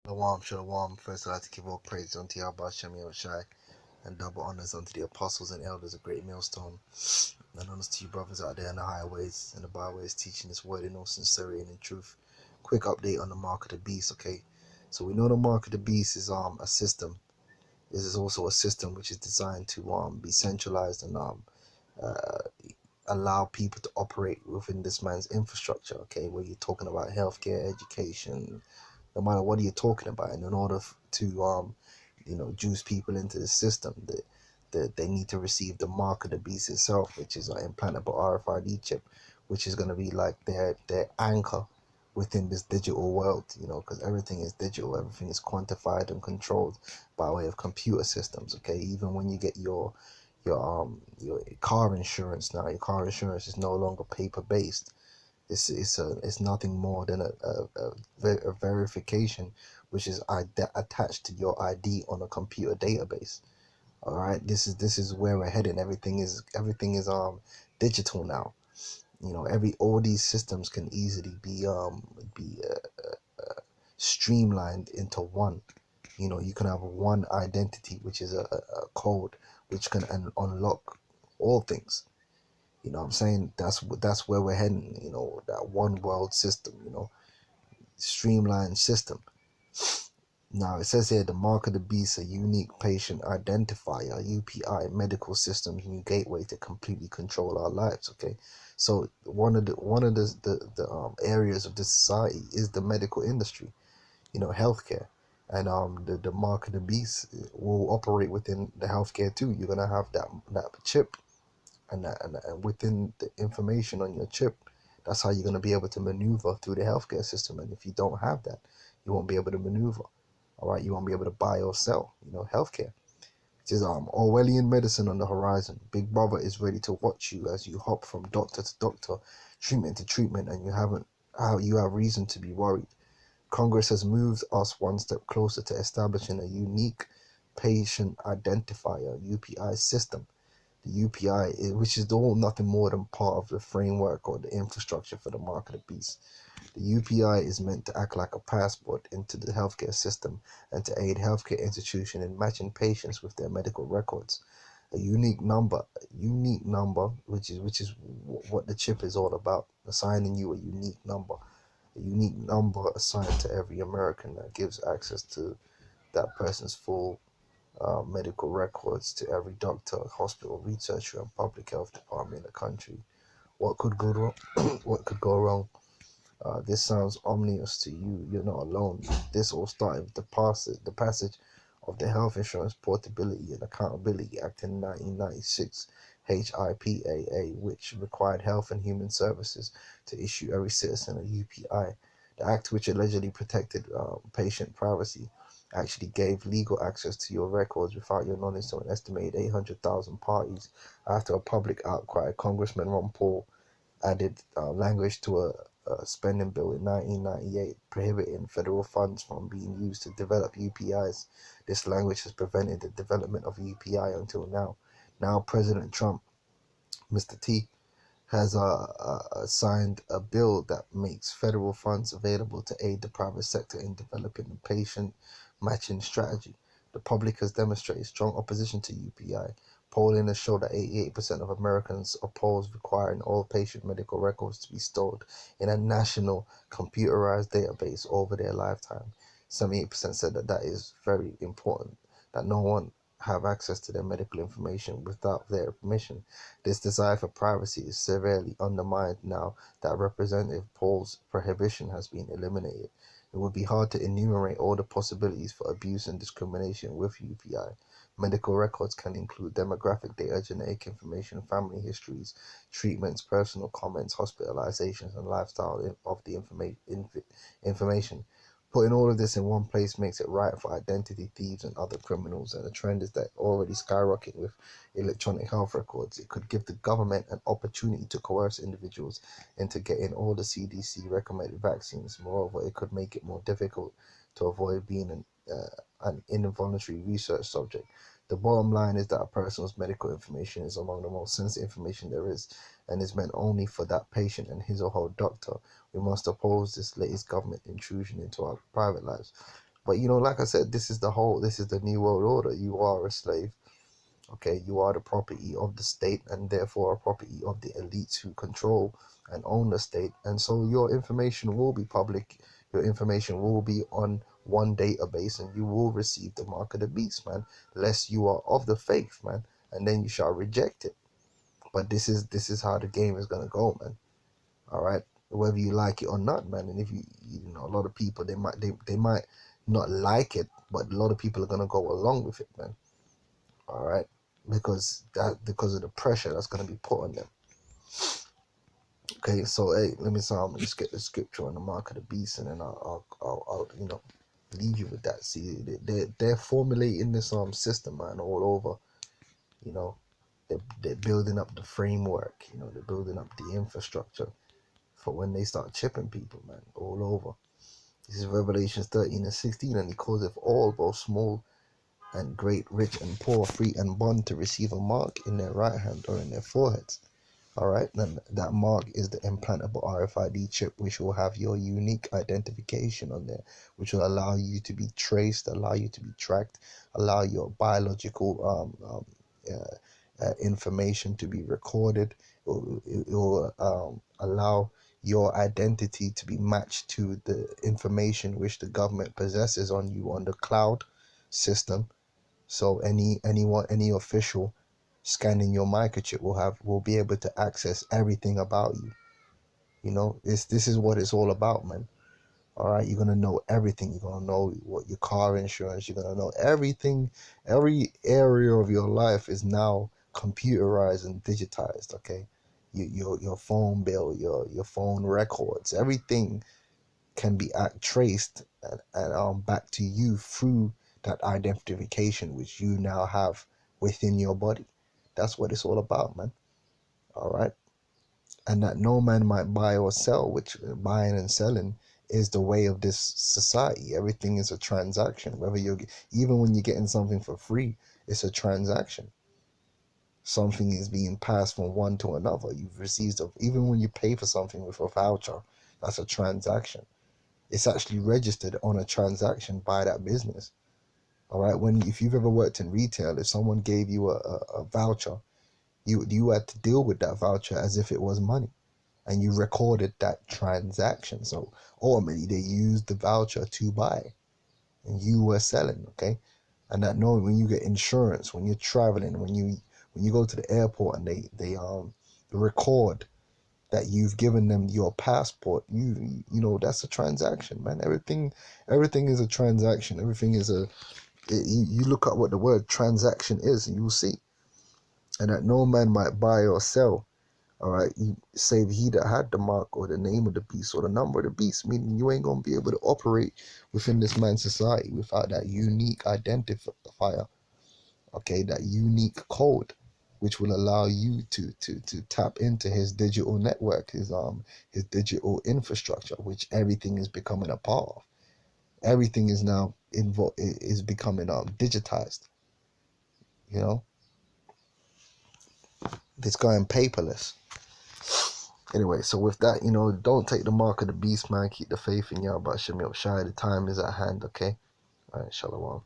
Shalom. First, I'd like to give all praise unto Yahweh Shem Shai, and double honors unto the apostles and elders of GreatMillStone, and honors to you brothers out there in the highways and the byways, teaching this word in all sincerity and in truth. Quick update on the mark of the beast. Okay, so we know the mark of the beast is a system. This is also a system which is designed to be centralized and uh, allow people to operate within this man's infrastructure. Okay, where you're talking about healthcare, education, no matter what you're talking about, and in order to juice people into the system, that they need to receive the mark of the beast itself, which is an implantable RFID chip, which is going to be like their anchor within this digital world, because everything is digital, everything is quantified and controlled by way of computer systems. Okay, even when you get your car insurance now, your car insurance is no longer paper based. It's nothing more than a verification, which is attached to your ID on a computer database. All right, this is where we're heading. Everything is digital now. All these systems can easily be streamlined into one. You can have one identity, which is a code which can unlock all things. You know what I'm saying? That's where we're heading, that one world system, streamlined system. Now, it says here, the mark of the beast, a unique patient identifier, UPI, medical system's new gateway to completely control our lives, okay? So one of the areas of the society is the medical industry, healthcare. And the mark of the beast will operate within the healthcare too. You're going to have that chip, and within the information on your chip, that's how you're going to be able to maneuver through the healthcare system. And if you don't have that, you won't be able to maneuver. All right, you won't be able to buy or sell, healthcare. It is Orwellian medicine on the horizon. Big Brother is ready to watch you as you hop from doctor to doctor, treatment to treatment, and you have reason to be worried. Congress has moved us one step closer to establishing a unique patient identifier (UPI) system. The UPI, which is nothing more than part of the framework or the infrastructure for the mark of the beast. The UPI is meant to act like a passport into the healthcare system and to aid healthcare institutions in matching patients with their medical records. A unique number, which is what the chip is all about, assigning you a unique number assigned to every American that gives access to that person's full medical records to every doctor, hospital, researcher, and public health department in the country. What could go wrong? What could go wrong? This sounds ominous to you. You're not alone. This all started with the passage of the Health Insurance Portability and Accountability Act in 1996, HIPAA, which required Health and Human Services to issue every citizen a UPI. The act, which allegedly protected patient privacy, actually gave legal access to your records without your knowledge to an estimated 800,000 parties. After a public outcry, Congressman Ron Paul added language to a spending bill in 1998 prohibiting federal funds from being used to develop UPIs. This language has prevented the development of UPI until now. Now President Trump, Mr. T, has signed a bill that makes federal funds available to aid the private sector in developing a patient matching strategy. The public has demonstrated strong opposition to UPI. Polling has shown that 88% of Americans oppose requiring all patient medical records to be stored in a national computerized database over their lifetime. 78% said that is very important, that no one have access to their medical information without their permission. This desire for privacy is severely undermined now that Representative Paul's prohibition has been eliminated. It would be hard to enumerate all the possibilities for abuse and discrimination with UPI. Medical records can include demographic data, genetic information, family histories, treatments, personal comments, hospitalizations, and lifestyle of the information. Putting all of this in one place makes it right for identity thieves and other criminals, and the trend is that already skyrocketing with electronic health records. It could give the government an opportunity to coerce individuals into getting all the CDC recommended vaccines. Moreover, it could make it more difficult to avoid being an involuntary research subject. The bottom line is that a person's medical information is among the most sensitive information there is, and is meant only for that patient and his or her doctor. We must oppose this latest government intrusion into our private lives. But like I said, this is the new world order. You are a slave. Okay, you are the property of the state, and therefore a property of the elites who control and own the state. And so your information will be public. Your information will be on one database, and you will receive the mark of the beast, man, lest you are of the faith, man, and then you shall reject it. But this is how the game is gonna go, man. All right, whether you like it or not, man. And if a lot of people, they might not like it, but a lot of people are gonna go along with it, man. All right, because of the pressure that's gonna be put on them. Okay, so hey, let me just get the scripture on the mark of the beast, and then I'll leave you with that. See, they're formulating this system, man, all over. They're building up the framework. They're building up the infrastructure for when they start chipping people, man, all over. This is Revelation 13:16, and he causeth all, both small and great, rich and poor, free and bond, to receive a mark in their right hand or in their foreheads. All right, then that mark is the implantable RFID chip, which will have your unique identification on there, which will allow you to be traced, allow you to be tracked, allow your biological information to be recorded. It will allow your identity to be matched to the information which the government possesses on you on the cloud system. So any official scanning your microchip will be able to access everything about you. This is what it's all about, man. All right, you're gonna know everything. You're gonna know what your car insurance. You're gonna know everything. Every area of your life is now computerized and digitized. Okay, your phone bill, your phone records, everything can be traced and back to you through that identification which you now have within your body. That's what it's all about, man. All right, and that no man might buy or sell, which buying and selling is the way of this society. Everything is a transaction. Even when you're getting something for free, it's a transaction. Something is being passed from one to another. You've received even when you pay for something with a voucher, that's a transaction. It's actually registered on a transaction by that business. All right. If you've ever worked in retail, if someone gave you a voucher, you had to deal with that voucher as if it was money, and you recorded that transaction. So ultimately, they used the voucher to buy, and you were selling. Okay, and that knowing when you get insurance, when you're traveling, when you go to the airport, and they record that you've given them your passport, you know that's a transaction, man. Everything is a transaction. Everything is you look up what the word transaction is, and you'll see. And that no man might buy or sell, all right, save he that had the mark or the name of the beast or the number of the beast, meaning you ain't gonna be able to operate within this man's society without that unique identifier, okay, that unique code, which will allow you to tap into his digital network, his digital infrastructure, which everything is becoming a part of. Everything is now is becoming digitized. It's going paperless. Anyway, so with that, don't take the mark of the beast, man. Keep the faith in Yahweh Shem Shai. The time is at hand, okay? All right, shalom.